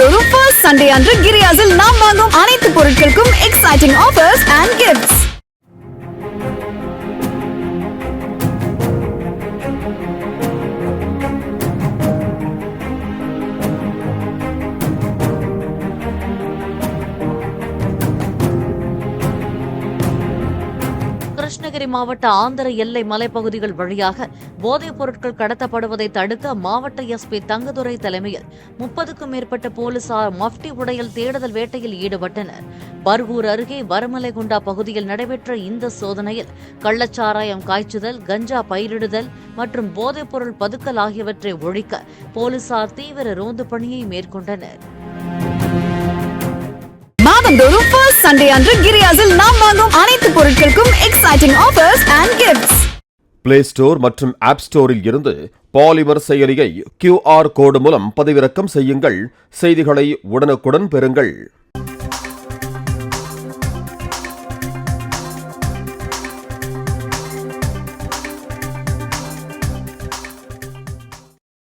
மாதந்தோறும் first Sunday அன்று கிரியாஸில் நாம் வாங்கும் அனைத்து பொருட்களுக்கும் exciting offers and gifts. Krishnagiri மாவட்ட ஆந்திர எல்லை மலைப்பகுதிகள் வழியாக போதைப் பொருட்கள் கடத்தப்படுவதை தடுக்க மாவட்ட எஸ்பி தங்கதுரை தலைமையில் 30க்கும் மேற்பட்ட போலீசார் மப்டி உடையில் தேடுதல் வேட்டையில் ஈடுபட்டனர். பர்கூர் அருகே வரமலைகுண்டா பகுதியில் நடைபெற்ற இந்த சோதனையில் கள்ளச்சாராயம் காய்ச்சுதல், கஞ்சா பயிரிடுதல் மற்றும் போதைப் பொருள் பதுக்கல் ஆகியவற்றை ஒழிக்க போலீசார் தீவிர ரோந்து பணியை மேற்கொண்டனர். மாதந்தோறும் ஃபர்ஸ்ட் சண்டே அன்று கிரியாஸில் நாம் வாங்கும் அனைத்து பொருட்களுக்கும் exciting offers and gifts. Play store மற்றும் ஆப் ஸ்டோரில் இருந்து பாலிமர் செயலியை QR கோடு மூலம் பதிவிறக்கம் செய்யுங்கள். செய்திகளை உடனுக்குடன் பெறுங்கள்.